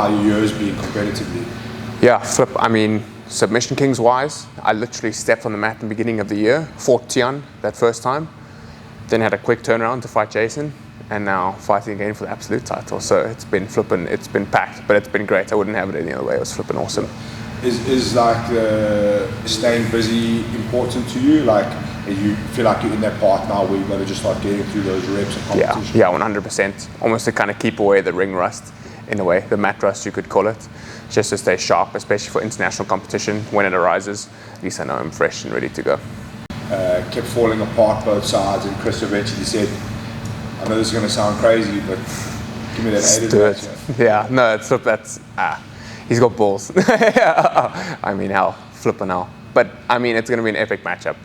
how your year's been competitively? Yeah, flip. I mean, submission kings wise, I literally stepped on the mat in the beginning of the year, fought Tian that first time, then had a quick turnaround to fight Jason, and now fighting again for the absolute title. So it's been flipping, it's been packed, but it's been great. I wouldn't have it any other way. It was flipping awesome. Is like staying busy important to you? Like, you feel like you're in that part now where you've got to just start getting through those reps and competition? Yeah, 100%. Almost to kind of keep away the ring rust, in a way, the mat rust you could call it, just to stay sharp, especially for international competition when it arises. At least I know I'm fresh and ready to go. Kept falling apart both sides, and Chris eventually said, I know this is going to sound crazy, but give me that Aidan match. Yeah, no, that's he's got balls. I mean, hell, flipping hell. But I mean, it's going to be an epic matchup.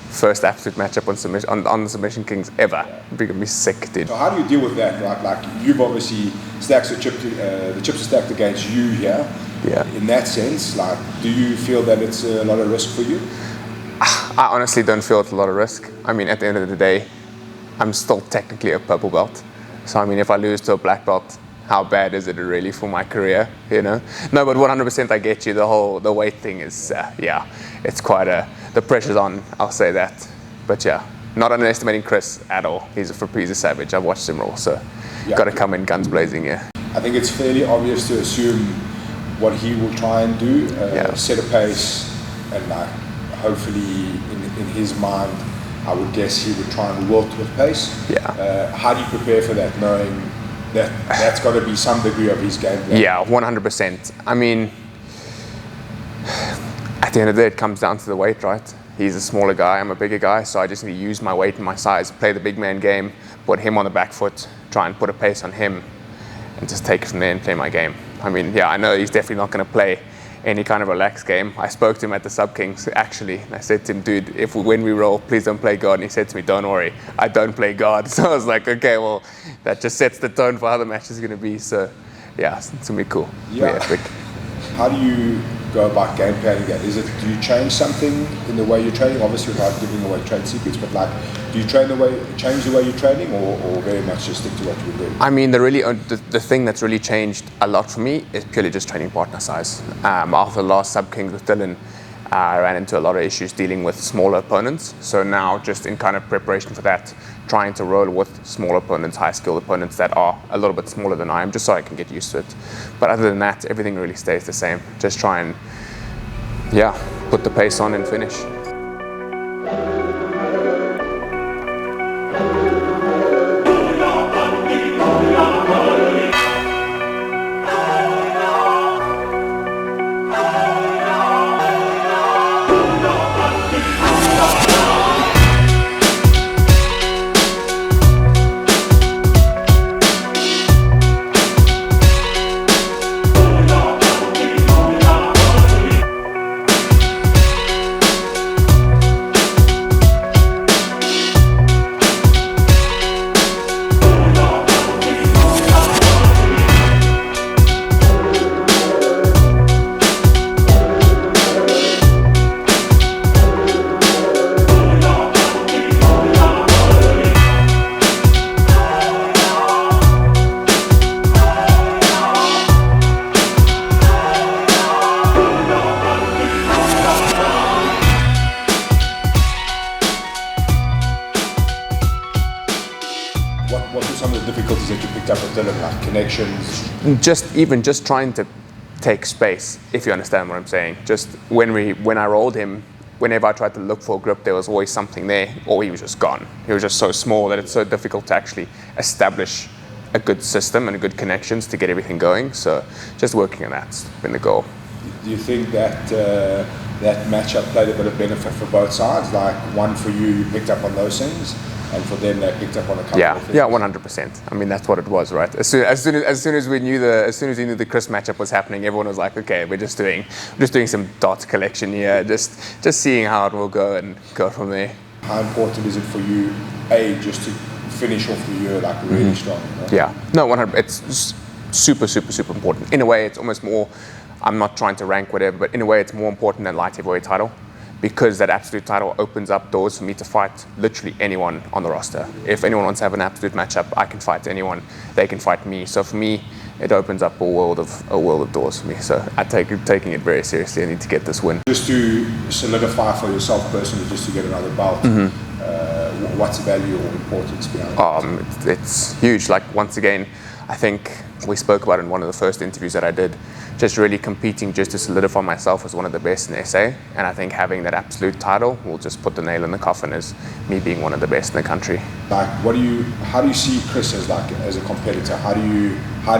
First absolute matchup on the Submission Kings ever. It's going to be sick, dude. So how do you deal with that, right? Like, you've obviously stacked the chips are stacked against you here. Yeah. In that sense, like, do you feel that it's a lot of risk for you? I honestly don't feel it's a lot of risk. I mean, at the end of the day, I'm still technically a purple belt. So I mean, if I lose to a black belt, how bad is it really for my career, you know? No, but 100% I get you. The weight thing is, yeah, it's quite the pressure's on, I'll say that. But yeah, not underestimating Chris at all. He's a savage. I've watched him raw, so got to come in guns blazing, yeah. I think it's fairly obvious to assume what he will try and do, set a pace, and like, hopefully in his mind, I would guess he would try and wilt with pace. Yeah. How do you prepare for that, knowing that that's got to be some degree of his game plan? Yeah, 100%. I mean, at the end of the day, it comes down to the weight, right? He's a smaller guy, I'm a bigger guy, so I just need to use my weight and my size, play the big man game, put him on the back foot, try and put a pace on him, and just take it from there and play my game. I mean, yeah, I know he's definitely not going to play any kind of relaxed game. I spoke to him at the Sub Kings, actually, and I said to him, dude, when we roll, please don't play guard. And he said to me, don't worry, I don't play guard. So I was like, okay, well, that just sets the tone for how the match is going to be. So yeah, it's going to be cool. Yeah. Epic. How do you go about game planning that? Do you change something in the way you're training? Obviously without giving away trade secrets, but like, do you change the way you're training, or very much just stick to what you're doing? I mean, the thing that's really changed a lot for me is purely just training partner size. After the last Sub Kings with Dylan, I ran into a lot of issues dealing with smaller opponents. So now, just in kind of preparation for that, trying to roll with smaller opponents, high-skilled opponents that are a little bit smaller than I am, just so I can get used to it. But other than that, everything really stays the same. Just try and, yeah, put the pace on and finish. What were some of the difficulties that you picked up with Dylan, like connections? Just trying to take space, if you understand what I'm saying. Just when I rolled him, whenever I tried to look for a grip, there was always something there, or he was just gone. He was just so small that it's so difficult to actually establish a good system and good connections to get everything going. So just working on that's been the goal. Do you think that that matchup played a bit of benefit for both sides? Like, one for you picked up on those things, and for them they picked up on a couple of things? Yeah, 100%. I mean, that's what it was, right? As soon as we knew the Chris matchup was happening, everyone was like, okay, we're just doing some dot collection here, just seeing how it will go and go from there. How important is it for you, just to finish off the year like really strong? You know? Yeah, no, 100%. It's super, super, super important. In a way, it's almost more. I'm not trying to rank whatever, but in a way, it's more important than light heavyweight title, because that absolute title opens up doors for me to fight literally anyone on the roster. If anyone wants to have an absolute matchup, I can fight anyone. They can fight me. So for me, it opens up a world of doors for me. So taking it very seriously. I need to get this win. Just to solidify for yourself personally, just to get another belt, what's the value or importance behind it? It's huge. Like, once again, I think we spoke about it in one of the first interviews that I did, just really competing just to solidify myself as one of the best in SA. And I think having that absolute title will just put the nail in the coffin as me being one of the best in the country. Like, how do you see Chris as a competitor? How do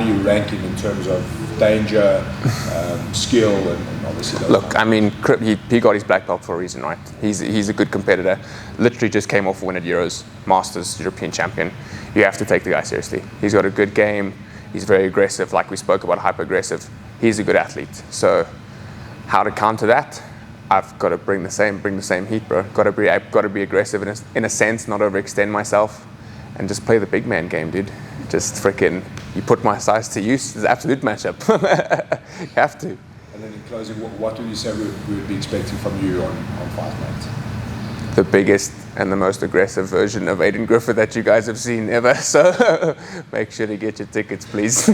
you rank him in terms of danger, skill, and obviously those? Look, I mean, he got his black belt for a reason, right? He's a good competitor. Literally just came off a win at Euros, Masters, European champion. You have to take the guy seriously. He's got a good game. He's very aggressive, like we spoke about, hyper-aggressive. He's a good athlete. So how to counter that? I've got to bring the same heat, bro. Got to be aggressive in a sense, not overextend myself, and just play the big man game, dude. Just freaking, you put my size to use. It's an absolute matchup. You have to. And then in closing, what would you say we would be expecting from you on Fight Night? The biggest and the most aggressive version of Aidan Griffith that you guys have seen ever. So make sure to get your tickets, please.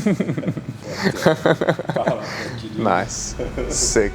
Nice. Sick.